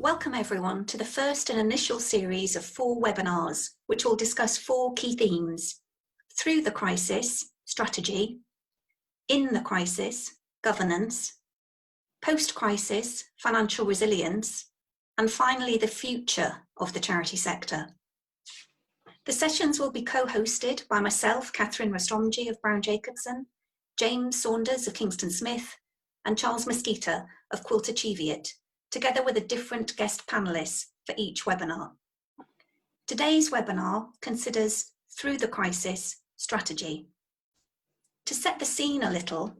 Welcome everyone to the first and initial series of 4 webinars, which will discuss 4 key themes: through the crisis, strategy; in the crisis, governance; post-crisis, financial resilience; and finally, the future of the charity sector. The sessions will be co-hosted by myself, Catherine Rustomji of Browne Jacobson, James Saunders of Kingston Smith, and Charles Mesquita of Quilter Cheviot, together with a different guest panelists for each webinar. Today's webinar considers through the crisis strategy. To set the scene a little,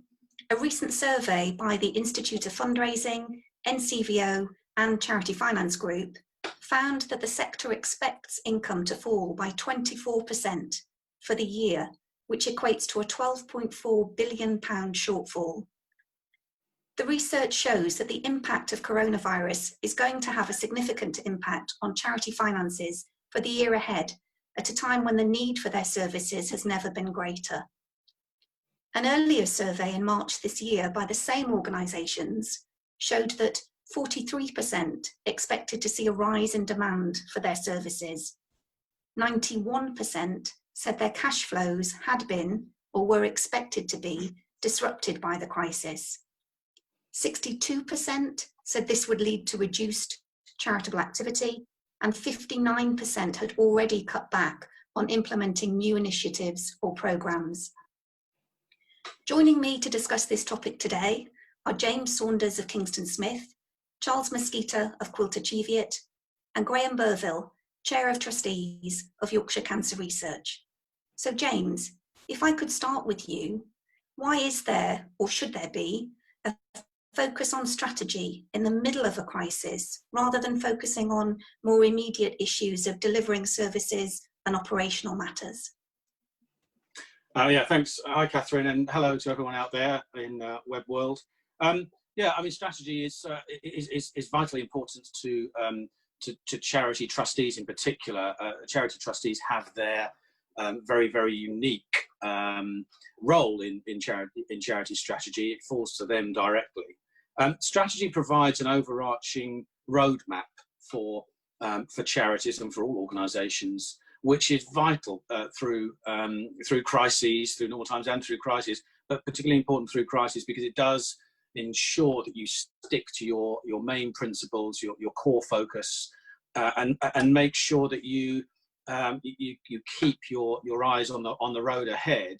a recent survey by the Institute of Fundraising, NCVO and Charity Finance Group found that the sector expects income to fall by 24% for the year, which equates to a £12.4 billion shortfall. The research shows that the impact of coronavirus is going to have a significant impact on charity finances for the year ahead, at a time when the need for their services has never been greater. An earlier survey in March this year by the same organisations showed that 43% expected to see a rise in demand for their services. 91% said their cash flows had been, or were expected to be, disrupted by the crisis. 62% said this would lead to reduced charitable activity, and 59% had already cut back on implementing new initiatives or programmes. Joining me to discuss this topic today are James Saunders of Kingston Smith, Charles Mesquita of Quilter Cheviot, and Graham Berville, Chair of Trustees of Yorkshire Cancer Research. So James, if I could start with you, why is there, or should there be, a focus on strategy in the middle of a crisis, rather than focusing on more immediate issues of delivering services and operational matters? Yeah, thanks. Hi, Catherine, and hello to everyone out there in web world. Yeah, I mean, strategy is vitally important to charity trustees in particular. Charity trustees have their very, very unique role in charity strategy. It falls to them directly. Strategy provides an overarching roadmap for charities and for all organisations, which is vital through crises, through normal times and through crises, but particularly important through crises because it does ensure that you stick to your main principles, your core focus, and make sure that you keep your eyes on the road ahead.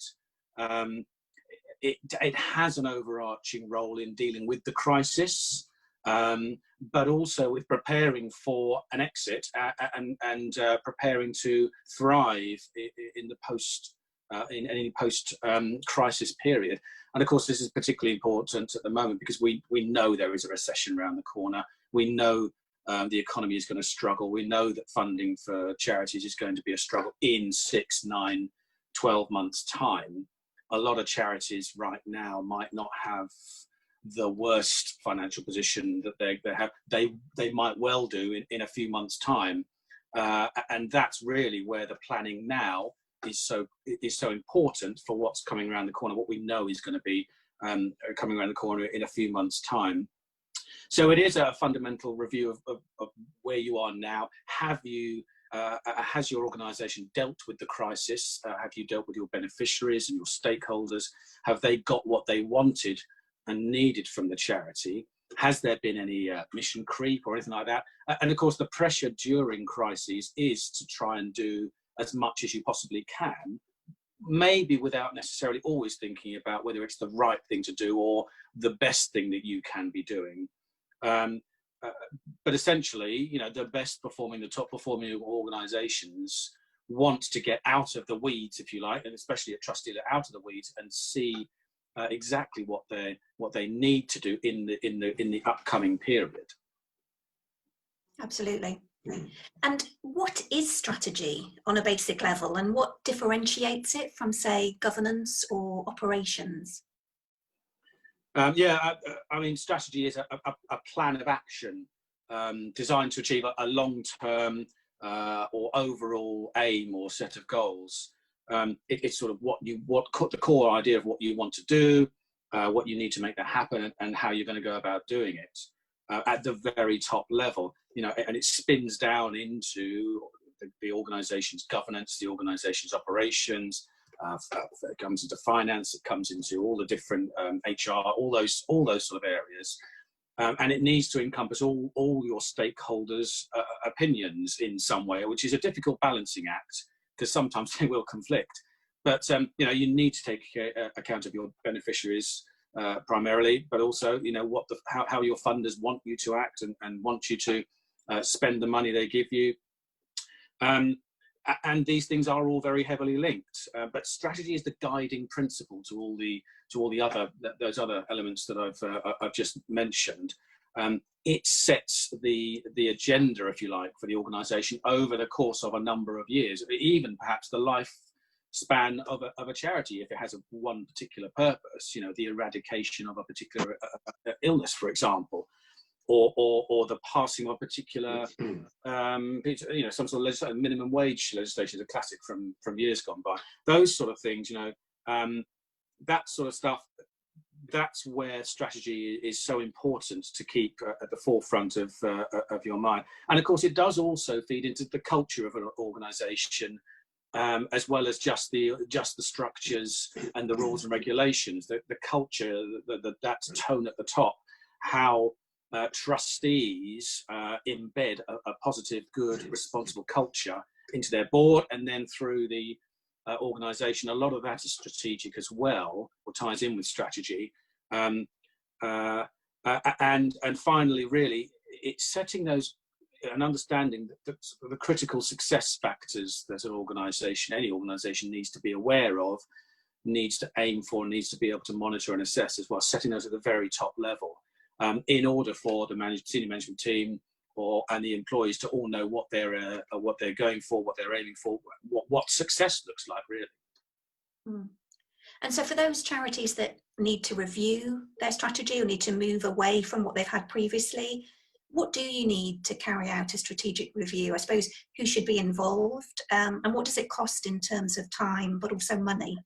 It has an overarching role in dealing with the crisis, but also with preparing for an exit and preparing to thrive in any post crisis period. And of course, this is particularly important at the moment because we know there is a recession around the corner. We know the economy is going to struggle. We know that funding for charities is going to be a struggle in 6, 9, 12 months' time. A lot of charities right now might not have the worst financial position that they have. They might well do in a few months' time, and that's really where the planning now is so important for what's coming around the corner. What we know is going to be coming around the corner in a few months' time. So it is a fundamental review of where you are now. Has your organisation dealt with the crisis? Have you dealt with your beneficiaries and your stakeholders? Have they got what they wanted and needed from the charity? Has there been any mission creep or anything like that? And of course, the pressure during crises is to try and do as much as you possibly can, maybe without necessarily always thinking about whether it's the right thing to do or the best thing that you can be doing. But essentially, the best performing, the top performing organisations want to get out of the weeds, if you like, and especially at Trustees, out of the weeds and see exactly what they need to do in the upcoming period. Absolutely. And what is strategy on a basic level, and what differentiates it from, say, governance or operations? Yeah, I mean, strategy is a plan of action designed to achieve a long-term or overall aim or set of goals. It's sort of the core idea of what you want to do, what you need to make that happen, and how you're going to go about doing it at the very top level. and it spins down into the organisation's governance, the organisation's operations. It comes into finance. It comes into all the different HR, all those sort of areas. And it needs to encompass all your stakeholders' opinions in some way, which is a difficult balancing act because sometimes they will conflict. But you need to take account of your beneficiaries primarily, but also how your funders want you to act and want you to spend the money they give you. And these things are all very heavily linked. But strategy is the guiding principle to all those other elements that I've just mentioned. It sets the agenda, if you like, for the organisation over the course of a number of years, even perhaps the lifespan of a charity, if it has one particular purpose. The eradication of a particular illness, for example. Or the passing of a particular, some sort of minimum wage legislation is a classic from years gone by. Those sort of things, that sort of stuff. That's where strategy is so important to keep at the forefront of your mind. And of course, it does also feed into the culture of an organisation, as well as just the structures and the rules and regulations. The culture, that tone at the top, how trustees embed a positive, good, responsible culture into their board and then through the organisation. A lot of that is strategic as well, or ties in with strategy. And finally, really, it's setting those and understanding the critical success factors that any organisation needs to be aware of, needs to aim for, needs to be able to monitor and assess as well, setting those at the very top level. In order for the senior management team and the employees to all know what they're going for, what they're aiming for, what success looks like, really. Mm. And so for those charities that need to review their strategy or need to move away from what they've had previously, what do you need to carry out a strategic review? I suppose who should be involved, and what does it cost in terms of time, but also money?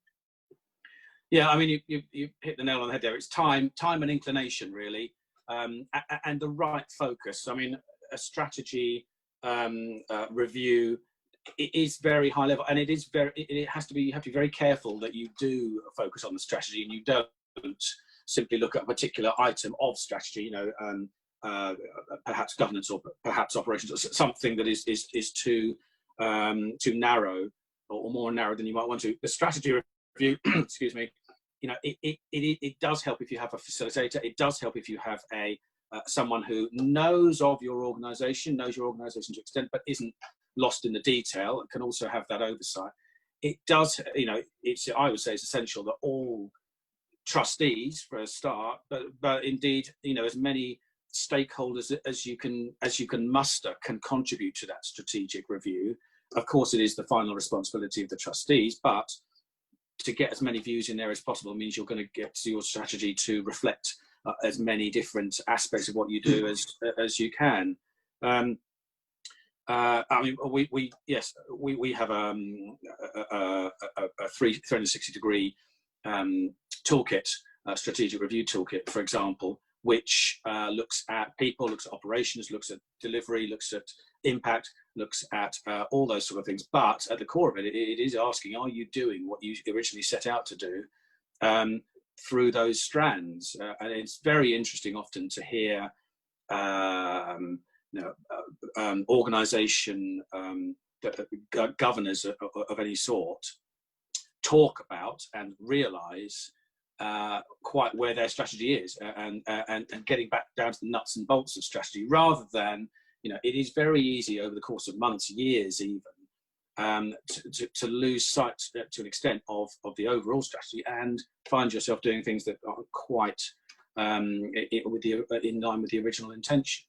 Yeah, I mean, you hit the nail on the head there. It's time and inclination, really. And the right focus. I mean, a strategy review, it is very high level, and you have to be very careful that you do focus on the strategy and you don't simply look at a particular item of strategy, perhaps governance or perhaps operations, or something that is too narrow or more narrow than you might want to. The strategy review, excuse me, it does help if you have a facilitator. It does help if you have someone who knows of your organisation, knows your organisation to extent, but isn't lost in the detail, and can also have that oversight. It does, I would say it's essential that all trustees, for a start, but indeed, as many stakeholders as you can muster can contribute to that strategic review. Of course, it is the final responsibility of the trustees, but to get as many views in there as possible means you're going to get your strategy to reflect as many different aspects of what you do as you can. I mean, we have a 360-degree toolkit, strategic review toolkit, for example, which looks at people, looks at operations, looks at delivery, looks at impact, looks at all those sort of things. But at the core of it, it is asking, are you doing what you originally set out to do through those strands? And it's very interesting often to hear organisation governors of any sort talk about and realise quite where their strategy is, and getting back down to the nuts and bolts of strategy, rather than, it is very easy over the course of months, years even, to lose sight to an extent of the overall strategy and find yourself doing things that aren't quite in line with the original intention.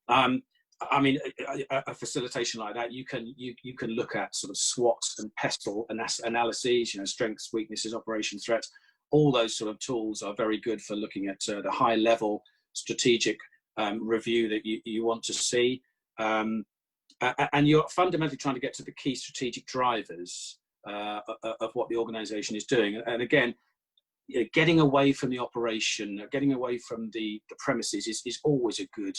I mean, a facilitation like that, you can look at sort of SWOT and PESTLE analyses, strengths, weaknesses, operations, threats. All those sort of tools are very good for looking at the high level strategic review that you want to see. And you're fundamentally trying to get to the key strategic drivers of what the organisation is doing. And again, getting away from the operation, getting away from the premises is always a good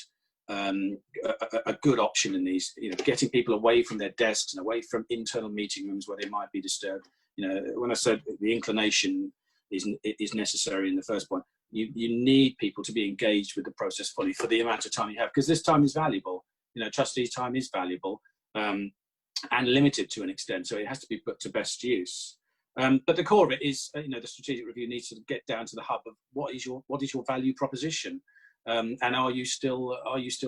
a good option in these, getting people away from their desks and away from internal meeting rooms where they might be disturbed. When I said the inclination is necessary in the first point, you need people to be engaged with the process fully for the amount of time you have, because this time is valuable. Trustees' time is valuable and limited to an extent, so it has to be put to best use. But the core of it is, the strategic review needs to get down to the hub of what is your value proposition, and are you still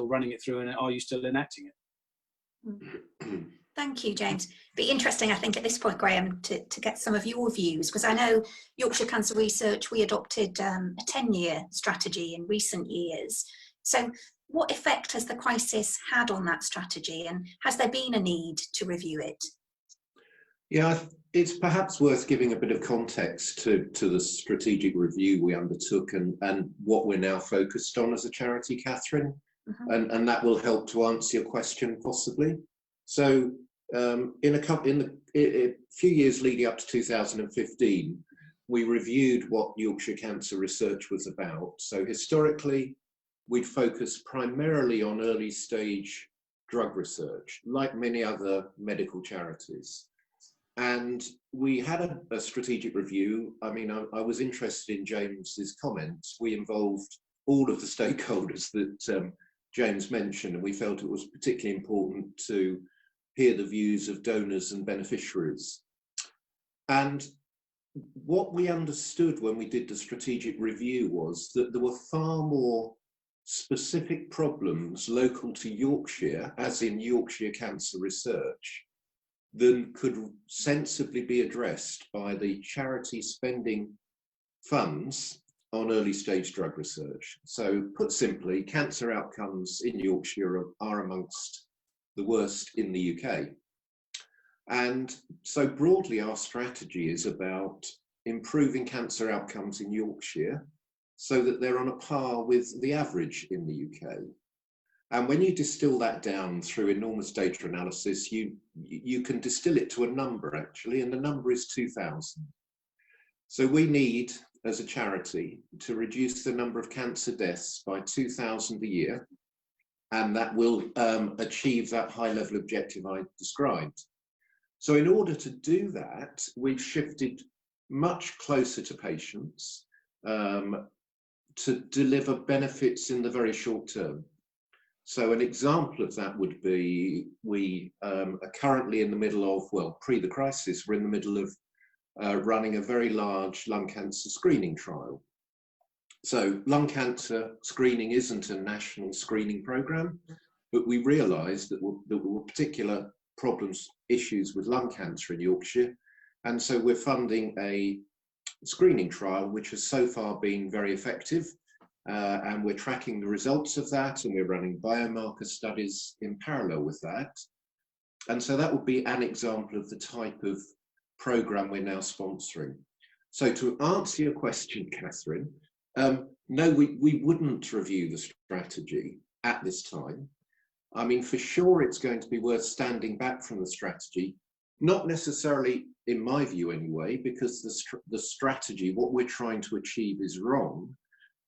running it through, and are you still enacting it? Thank you, James. Be interesting, I think, at this point, Graham, to get some of your views, because I know Yorkshire Cancer Research, we adopted a 10-year strategy in recent years. So what effect has the crisis had on that strategy, and has there been a need to review it? Yeah, it's perhaps worth giving a bit of context to the strategic review we undertook and what we're now focused on as a charity, Catherine, and that will help to answer your question possibly. So in a few years leading up to 2015, we reviewed what Yorkshire Cancer Research was about. So historically, we'd focused primarily on early stage drug research, like many other medical charities. And we had a strategic review. I mean, I was interested in James's comments. We involved all of the stakeholders that James mentioned, and we felt it was particularly important to hear the views of donors and beneficiaries. And what we understood when we did the strategic review was that there were far more specific problems local to Yorkshire, as in Yorkshire Cancer Research, than could sensibly be addressed by the charity spending funds on early stage drug research. So put simply, cancer outcomes in Yorkshire are amongst the worst in the UK. And so broadly, our strategy is about improving cancer outcomes in Yorkshire so that they're on a par with the average in the UK. And when you distill that down through enormous data analysis, you can distill it to a number actually, and the number is 2,000. So we need, as a charity, to reduce the number of cancer deaths by 2,000 a year, and that will achieve that high level objective I described. So in order to do that, we've shifted much closer to patients to deliver benefits in the very short term. So an example of that would be, we are currently in the middle of, well, pre the crisis, we're in the middle of running a very large lung cancer screening trial. So lung cancer screening isn't a national screening program, but we realised that there were particular problems, issues with lung cancer in Yorkshire. And so we're funding a screening trial, which has so far been very effective. And we're tracking the results of that, and we're running biomarker studies in parallel with that. And so that would be an example of the type of program we're now sponsoring. So to answer your question, Catherine, no, we wouldn't review the strategy at this time. I mean, for sure, it's going to be worth standing back from the strategy, not necessarily in my view anyway, because the strategy, what we're trying to achieve is wrong,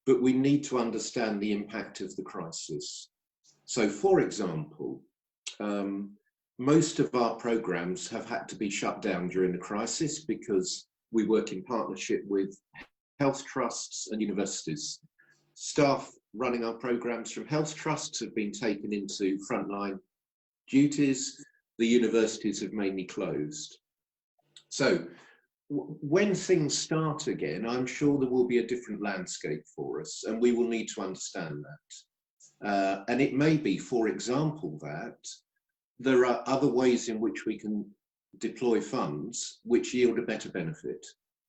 but we need to understand the impact of the crisis. So for example, most of our programs have had to be shut down during the crisis because we work in partnership with health trusts and universities. Staff running our programs from health trusts have been taken into frontline duties. The universities have mainly closed. So when things start again, I'm sure there will be a different landscape for us, and we will need to understand that. And it may be, for example, that there are other ways in which we can deploy funds which yield a better benefit.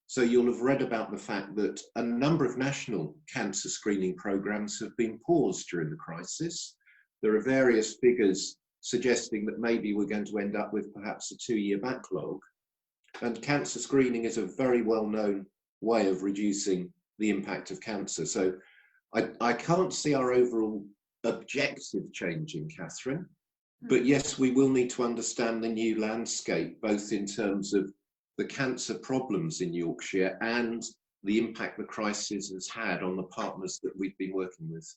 So you'll have read about the fact that a number of national cancer screening programs have been paused during the crisis. There are various figures suggesting that maybe we're going to end up with perhaps a 2-year backlog. And cancer screening is a very well-known way of reducing the impact of cancer. So I can't see our overall objective changing, Catherine. But yes, we will need to understand the new landscape, both in terms of the cancer problems in Yorkshire and the impact the crisis has had on the partners that we've been working with.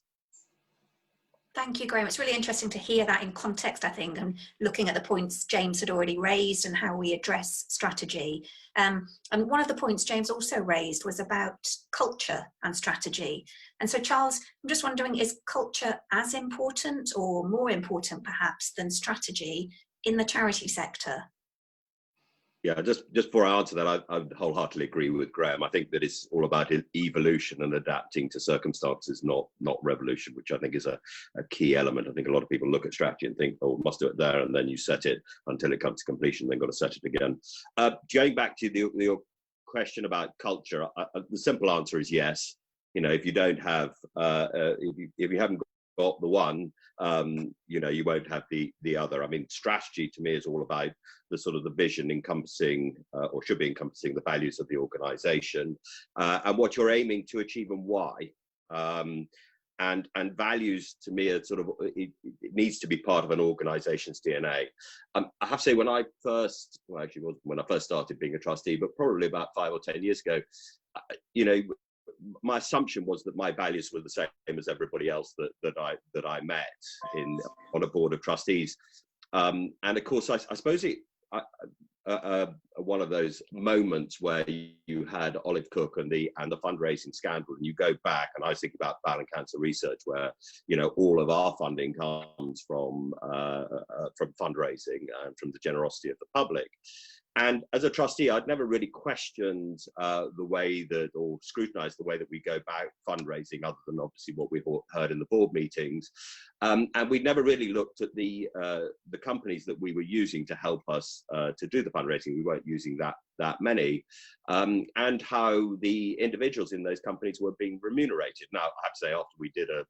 Thank you, Graham. It's really interesting to hear that in context, I think, and looking at the points James had already raised and how we address strategy. And one of the points James also raised was about culture and strategy. And so, Charles, I'm just wondering, is culture as important or more important perhaps than strategy in the charity sector? Yeah, just before I answer that, I wholeheartedly agree with Graham. I think that it's all about evolution and adapting to circumstances, not revolution, which I think is a key element. I think a lot of people look at strategy and think, oh, must do it there, and then you set it until it comes to completion, then got to set it again. Going back to your question about culture, the simple answer is yes. You know, if you don't have, if you haven't got the one, you know, you won't have the other. I mean, strategy to me is all about the sort of the vision encompassing, or should be encompassing, the values of the organization, and what you're aiming to achieve and why. And values to me are sort of, it needs to be part of an organization's DNA. I have to say, when I first, well, actually wasn't when I first started being a trustee, but probably about 5 or 10 years ago, you know, my assumption was that my values were the same as everybody else that I met on a board of trustees, and of course I suppose one of those moments where you had Olive Cook and the fundraising scandal, and you go back, and I think about Browne Cancer Research, where, you know, all of our funding comes from fundraising and from the generosity of the public. And as a trustee, I'd never really questioned the way that, or scrutinized the way that we go about fundraising, other than obviously what we've heard in the board meetings. And we'd never really looked at the companies that we were using to help us to do the fundraising. We weren't using that many, and how the individuals in those companies were being remunerated. Now, I have to say, after we did an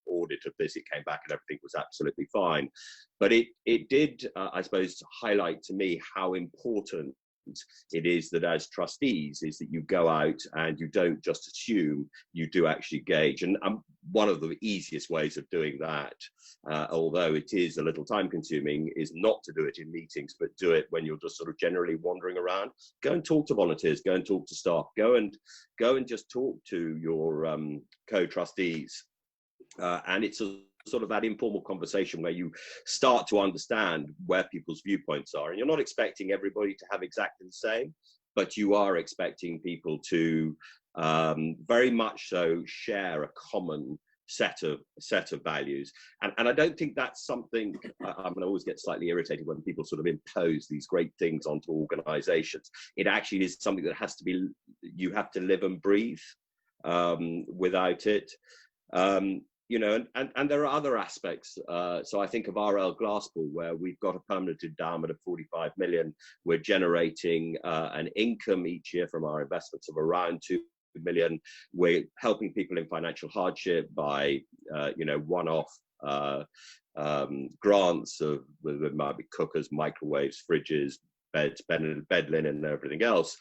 audit of this, it came back and everything was absolutely fine. But it did, I suppose, highlight to me how important it is that as trustees is that you go out and you don't just assume, you do actually gauge. And one of the easiest ways of doing that, although it is a little time consuming, is not to do it in meetings, but do it when you're just sort of generally wandering around. Go and talk to volunteers, go and talk to staff, go and just talk to your co-trustees. And it's a sort of that informal conversation where you start to understand where people's viewpoints are. And you're not expecting everybody to have exactly the same, but you are expecting people to very much so share a common set of values. And I don't think that's something, I'm going to always get slightly irritated when people sort of impose these great things onto organizations. It actually is something that has to be, you have to live and breathe without it. You know, and there are other aspects. So I think of RL Glasspool, where we've got a permanent endowment of 45 million. We're generating an income each year from our investments of around 2 million. We're helping people in financial hardship by, you know, one-off grants of, there might be cookers, microwaves, fridges, beds, bed linen, and everything else.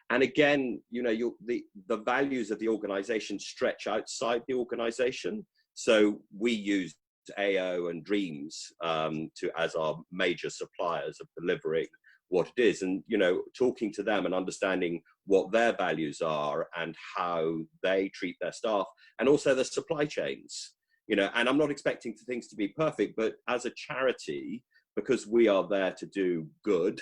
And again, you know, the values of the organization stretch outside the organization. So we use AO and Dreams as our major suppliers of delivering what it is, and, you know, talking to them and understanding what their values are and how they treat their staff, and also the supply chains. You know, and I'm not expecting things to be perfect, but as a charity, because we are there to do good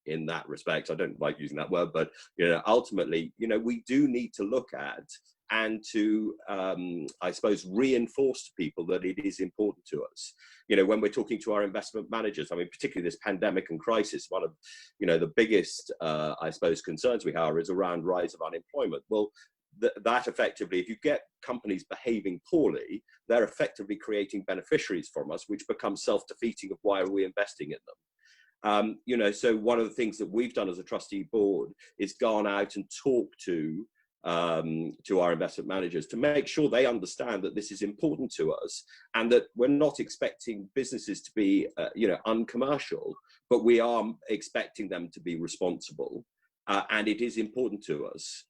in that respect, I don't like using that word, but, you know, ultimately, you know, we do need to look at and to, I suppose, reinforce to people that it is important to us. You know, when we're talking to our investment managers, I mean, particularly this pandemic and crisis, one of, you know, the biggest, I suppose, concerns we have is around rise of unemployment. Well, that effectively, if you get companies behaving poorly, they're effectively creating beneficiaries from us, which becomes self-defeating of why are we investing in them. You know, so one of the things that we've done as a trustee board is gone out and talked to our investment managers to make sure they understand that this is important to us, and that we're not expecting businesses to be, you know, uncommercial, but we are expecting them to be responsible, and it is important to us.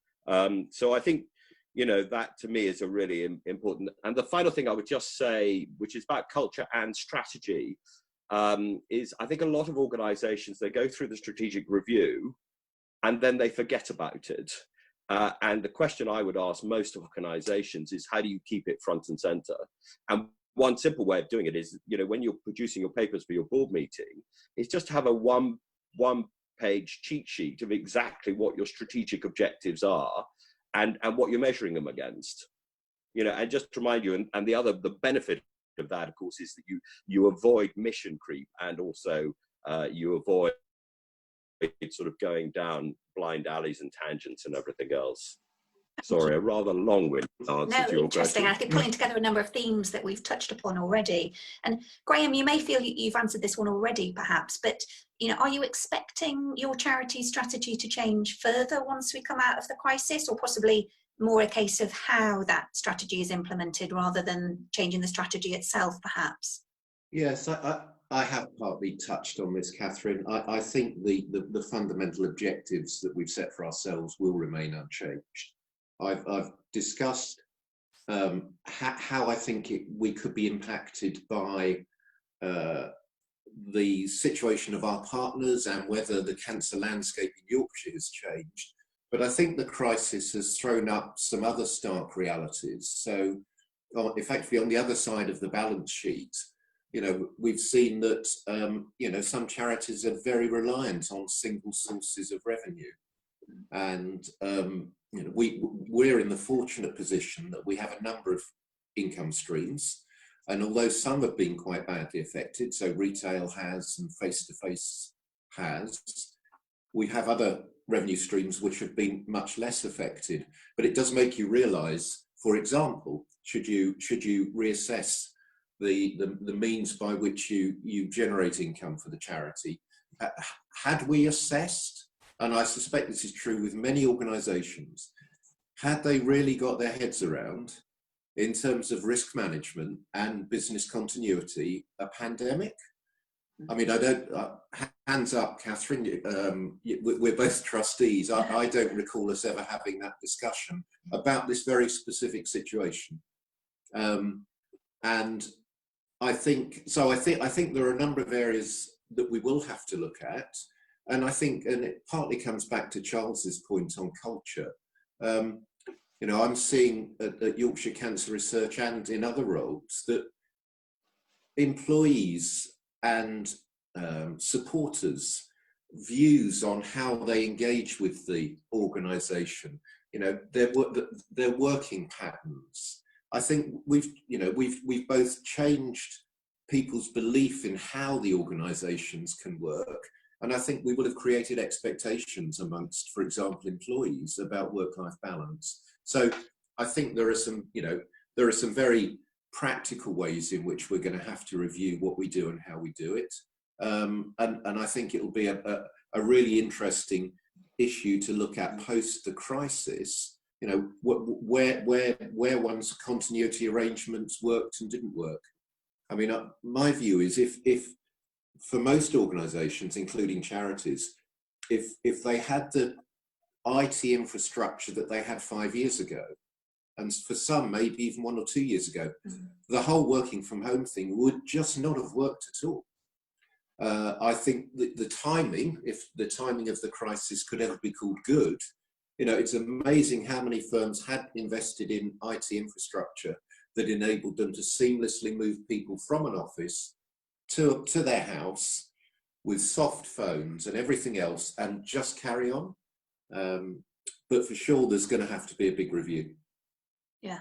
So I think, you know, that to me is a really important. And the final thing I would just say, which is about culture and strategy, is I think a lot of organizations, they go through the strategic review and then they forget about it. And the question I would ask most organizations is, how do you keep it front and center? And one simple way of doing it is, you know, when you're producing your papers for your board meeting, is just have a one page cheat sheet of exactly what your strategic objectives are and what you're measuring them against. You know, and just to remind you, and the benefit of that, of course, is that you avoid mission creep, and also you avoid sort of going down blind alleys and tangents and everything else. Sorry, a rather long-winded answer to your interesting. question. I think pulling together a number of themes that we've touched upon already. And Graham, you may feel you've answered this one already, perhaps, but you know, are you expecting your charity strategy to change further once we come out of the crisis, or possibly more a case of how that strategy is implemented rather than changing the strategy itself, perhaps? Yes, I have partly touched on this, Catherine. I think the fundamental objectives that we've set for ourselves will remain unchanged. I've discussed how I think we could be impacted by the situation of our partners and whether the cancer landscape in Yorkshire has changed. But I think the crisis has thrown up some other stark realities. So effectively on the other side of the balance sheet, you know, we've seen that, you know, some charities are very reliant on single sources of revenue. And, you know, we're in the fortunate position that we have a number of income streams. And although some have been quite badly affected, so retail has and face-to-face has, we have other revenue streams which have been much less affected. But it does make you realise, for example, should you reassess the means by which you generate income for the charity, had we assessed, and I suspect this is true with many organisations, had they really got their heads around, in terms of risk management and business continuity, a pandemic? I mean, I don't, hands up, Catherine, we're both trustees. I don't recall us ever having that discussion about this very specific situation. And I think there are a number of areas that we will have to look at. And I think, and it partly comes back to Charles's point on culture. You know, I'm seeing at Yorkshire Cancer Research and in other roles that employees and supporters' views on how they engage with the organisation, you know, their working patterns. I think we've both changed people's belief in how the organisations can work, and I think we will have created expectations amongst, for example, employees about work-life balance. So I think there are some, you know, very practical ways in which we're going to have to review what we do and how we do it. And I think it will be a really interesting issue to look at post the crisis, you know, where one's continuity arrangements worked and didn't work. I mean, my view is if for most organisations, including charities, if they had the IT infrastructure that they had 5 years ago, and for some maybe even 1 or 2 years ago, the whole working from home thing would just not have worked at all. I think the timing, if the timing of the crisis could ever be called good, you know, it's amazing how many firms had invested in IT infrastructure that enabled them to seamlessly move people from an office to their house with soft phones and everything else and just carry on. But for sure, there's going to have to be a big review. Yeah,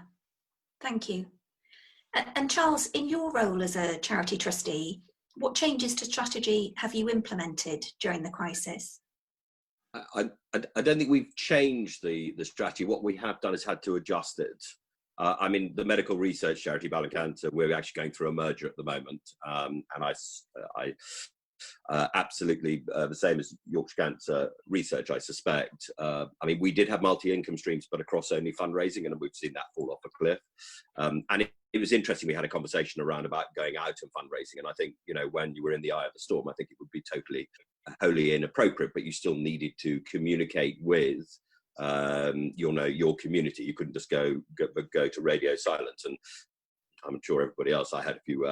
thank you. And Charles, in your role as a charity trustee, what changes to strategy have you implemented during the crisis? I don't think we've changed the strategy. What we have done is had to adjust it. I mean, the medical research charity, Browne Cancer, we're actually going through a merger at the moment, and I absolutely the same as Yorkshire Cancer Research, I suspect. I mean, we did have multi-income streams, but across only fundraising, and we've seen that fall off a cliff. And it was interesting. We had a conversation around about going out and fundraising, and I think, you know, when you were in the eye of the storm, I think it would be totally, wholly inappropriate. But you still needed to communicate with your community. You couldn't just go to radio silence. And I'm sure everybody else, I had a few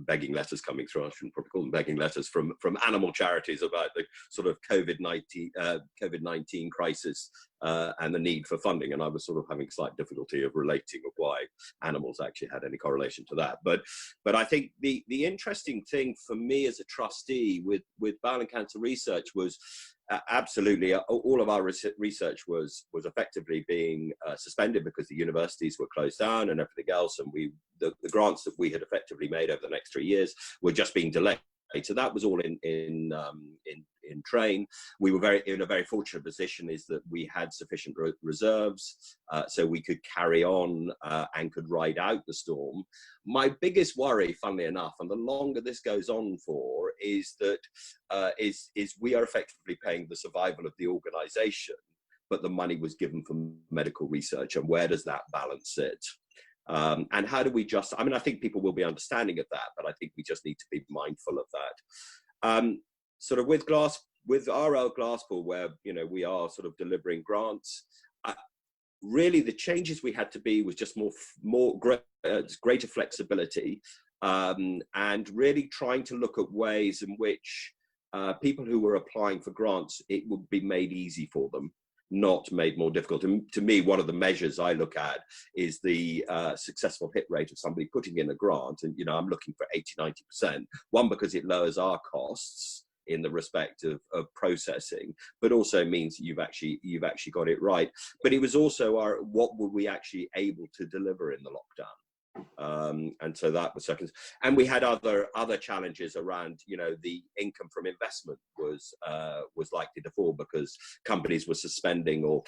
begging letters coming through. I shouldn't probably call them begging letters from animal charities about the sort of COVID-19 crisis and the need for funding. And I was sort of having slight difficulty of relating of why animals actually had any correlation to that. But I think the interesting thing for me as a trustee with Browne Cancer Research was absolutely all of our research was effectively being suspended because the universities were closed down and everything else, and the grants that we had effectively made over the next 3 years were just being delayed. So that was all in train. We were in a very fortunate position is that we had sufficient reserves, so we could carry on and could ride out the storm. My biggest worry, funnily enough, and the longer this goes on for, is that is we are effectively paying the survival of the organisation, but the money was given for medical research, and where does that balance sit? And how do we just, I mean, I think people will be understanding of that, but I think we just need to be mindful of that. Sort of with RL Glasspool, where, you know, we are sort of delivering grants, really the changes we had to be was just greater flexibility, and really trying to look at ways in which people who were applying for grants, it would be made easy for them, not made more difficult. And to me, one of the measures I look at is the successful hit rate of somebody putting in a grant. And, you know, I'm looking for 80–90%. One, because it lowers our costs in the respect of processing, but also means you've actually got it right. But it was also what were we actually able to deliver in the lockdown? And so that was second. And we had other challenges around, you know, the income from investment was likely to fall because companies were suspending or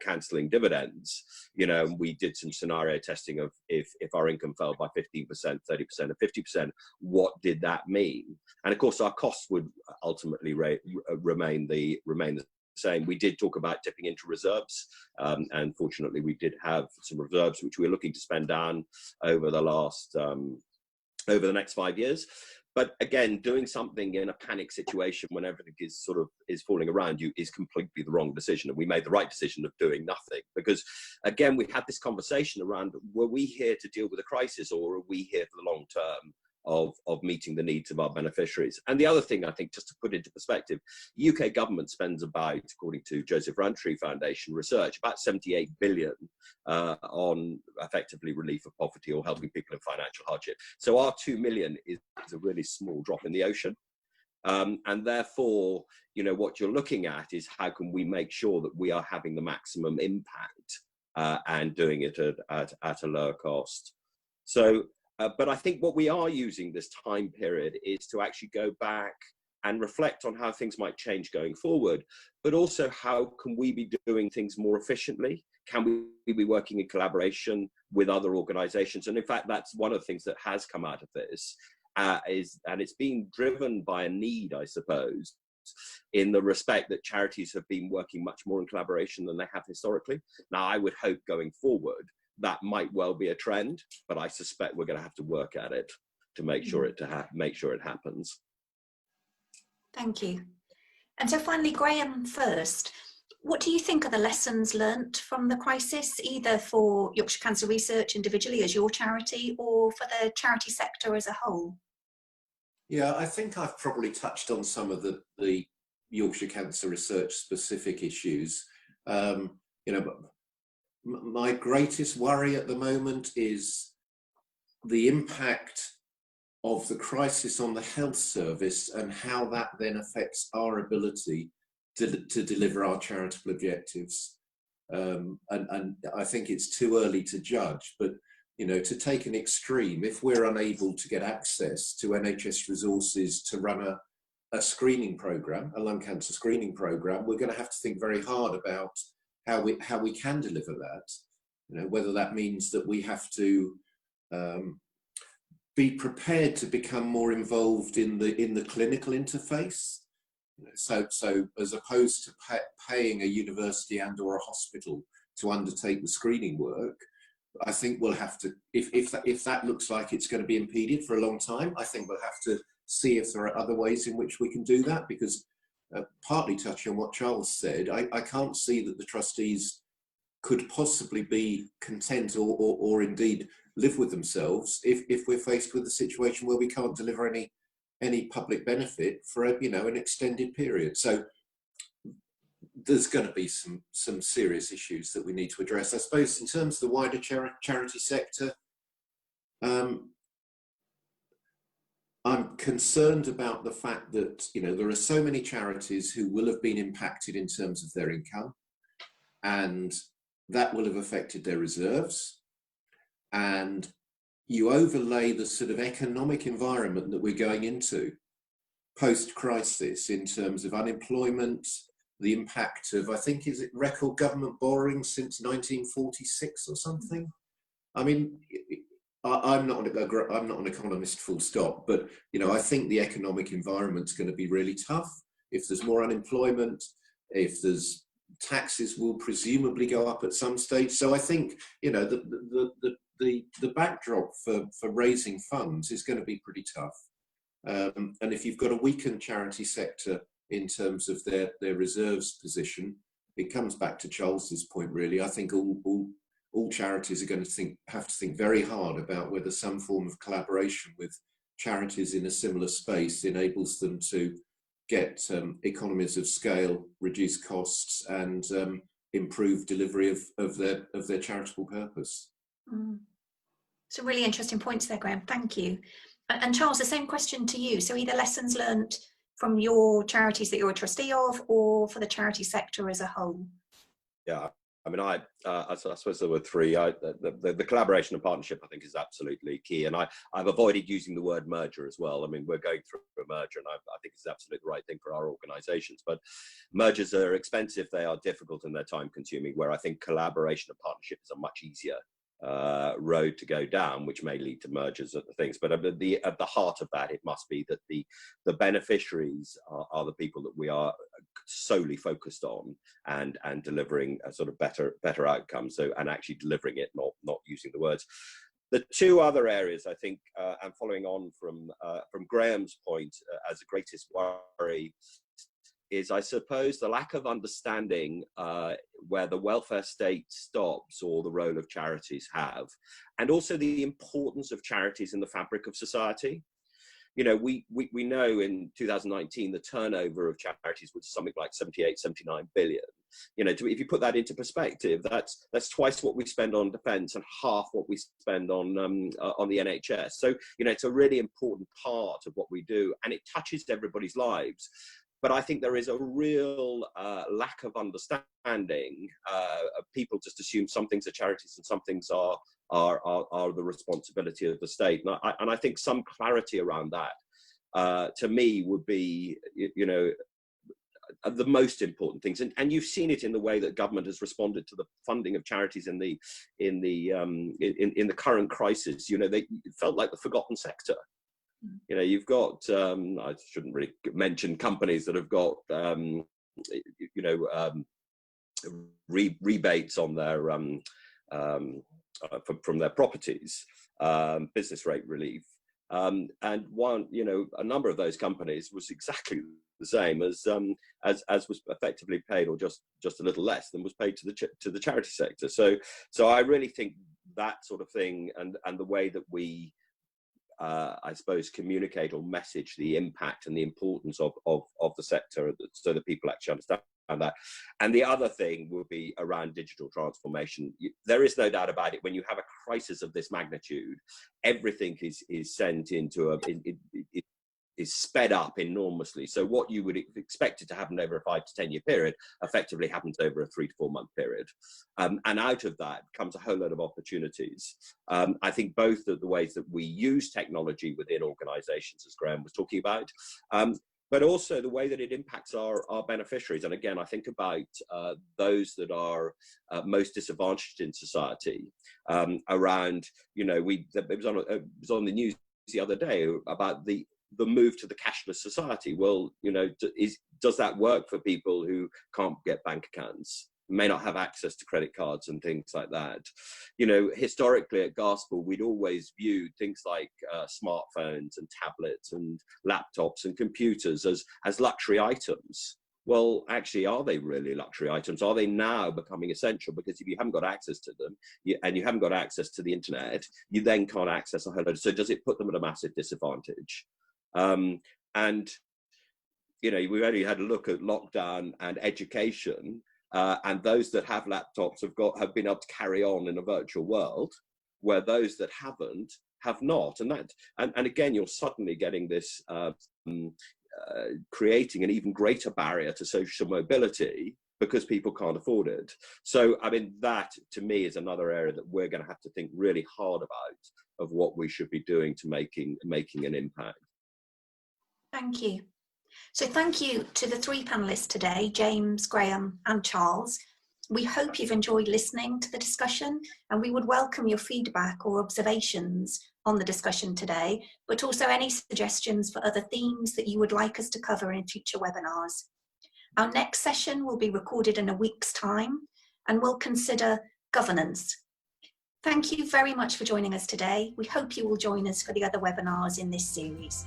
cancelling dividends. You know, we did some scenario testing of if our income fell by 15%, 30%, or 50%, what did that mean? And of course, our costs would ultimately remain the same. We did talk about dipping into reserves, and fortunately we did have some reserves which we were looking to spend down over the next 5 years. But again, doing something in a panic situation when everything is falling around you is completely the wrong decision. And we made the right decision of doing nothing, because again, we had this conversation around, were we here to deal with a crisis, or are we here for the long term of meeting the needs of our beneficiaries? And the other thing, I think, just to put into perspective, UK government spends about, according to Joseph Rowntree Foundation research, about 78 billion on effectively relief of poverty or helping people in financial hardship. So our 2 million is a really small drop in the ocean. And therefore, you know, what you're looking at is how can we make sure that we are having the maximum impact and doing it at a lower cost. So but I think what we are using this time period is to actually go back and reflect on how things might change going forward, but also how can we be doing things more efficiently? Can we be working in collaboration with other organisations? And in fact, that's one of the things that has come out of this, and it's being driven by a need, I suppose, in the respect that charities have been working much more in collaboration than they have historically. Now, I would hope going forward that might well be a trend, but I suspect we're going to have to work at it to make sure it happens. Thank you. And so finally, Graham first. What do you think are the lessons learnt from the crisis, either for Yorkshire Cancer Research individually as your charity, or for the charity sector as a whole? Yeah, I think I've probably touched on some of the Yorkshire Cancer Research specific issues. You know, but my greatest worry at the moment is the impact of the crisis on the health service and how that then affects our ability to deliver our charitable objectives. And I think it's too early to judge, but, you know, to take an extreme, if we're unable to get access to NHS resources to run a screening program, a lung cancer screening program, we're going to have to think very hard about how we can deliver that. You know, whether that means that we have to be prepared to become more involved in the clinical interface. So as opposed to paying a university and/or a hospital to undertake the screening work, I think we'll have to, if that looks like it's going to be impeded for a long time, I think we'll have to see if there are other ways in which we can do that, because partly touching on what Charles said, I can't see that the trustees could possibly be content or indeed live with themselves if we're faced with a situation where we can't deliver any public benefit for an extended period. So there's going to be some serious issues that we need to address. I suppose in terms of the wider charity sector, I'm concerned about the fact that there are so many charities who will have been impacted in terms of their income, and that will have affected their reserves. And you overlay the sort of economic environment that we're going into post-crisis in terms of unemployment, the impact of, I think, is it record government borrowing since 1946 or something? I mean, I'm not an economist, full stop, but I think the economic environment's going to be really tough. If there's more unemployment, if there's taxes will presumably go up at some stage. So I think the backdrop for raising funds is going to be pretty tough. And if you've got a weakened charity sector in terms of their reserves position, it comes back to Charles's point, really. I think all charities are going to have to think very hard about whether some form of collaboration with charities in a similar space enables them to get economies of scale, reduce costs, and improve delivery of their charitable purpose. Some really interesting points there, Graham. Thank you. And Charles, the same question to you. So either lessons learned from your charities that you're a trustee of, or for the charity sector as a whole? Yeah, I mean, I suppose there were three. The collaboration and partnership, I think, is absolutely key. And I've avoided using the word merger as well. I mean, we're going through a merger, and I think it's absolutely the right thing for our organisations. But mergers are expensive, they are difficult, and they're time-consuming, where I think collaboration and partnership is a much easier road to go down, which may lead to mergers of the things. But at the heart of that, it must be that the beneficiaries are the people that we are solely focused on and delivering a sort of better outcome. So, and actually delivering it, not using the words. The two other areas, I think, and following on from Graham's point, as the greatest worry, is, I suppose, the lack of understanding where the welfare state stops or the role of charities have, and also the importance of charities in the fabric of society. We know in 2019 the turnover of charities was something like 79 billion. If you put that into perspective, that's twice what we spend on defence and half what we spend on the NHS. So it's a really important part of what we do, and it touches everybody's lives. But I think there is a real lack of understanding. People just assume some things are charities and some things are the responsibility of the state. And I think some clarity around that, to me, would be, the most important things. And you've seen it in the way that government has responded to the funding of charities in the current crisis. It felt like the forgotten sector. You've got, I shouldn't really mention companies that have got, rebates on their, from their properties, business rate relief. And a number of those companies was exactly the same as was effectively paid, or just a little less than was paid to the charity sector. So I really think that sort of thing, and the way that we, I suppose, communicate or message the impact and the importance of the sector, so that people actually understand that. And the other thing would be around digital transformation. There is no doubt about it. When you have a crisis of this magnitude, everything is sent into is sped up enormously. So what you would expect it to happen over a 5 to 10 year period effectively happens over a 3 to 4 month period. And out of that comes a whole load of opportunities. I think both of the ways that we use technology within organizations, as Graham was talking about, but also the way that it impacts our beneficiaries. And again, I think about those that are most disadvantaged in society, around, it was on the news the other day about the move to the cashless society. Well, does that work for people who can't get bank accounts, may not have access to credit cards and things like that? Historically at Gospel, we'd always viewed things like smartphones and tablets and laptops and computers as luxury items. well, actually, are they really luxury items? Are they now becoming essential? Because if you haven't got access to them and you haven't got access to the internet, you then can't access a whole load. So does it put them at a massive disadvantage? And, you know, we've only had a look at lockdown and education, and those that have laptops have been able to carry on in a virtual world, where those that haven't have not. And again, you're suddenly getting this creating an even greater barrier to social mobility because people can't afford it. So, I mean, that to me is another area that we're going to have to think really hard about of what we should be doing to making an impact. Thank you. So thank you to the three panelists today, James, Graham and Charles. We hope you've enjoyed listening to the discussion, and we would welcome your feedback or observations on the discussion today, but also any suggestions for other themes that you would like us to cover in future webinars. Our next session will be recorded in a week's time and will consider governance. Thank you very much for joining us today. We hope you will join us for the other webinars in this series.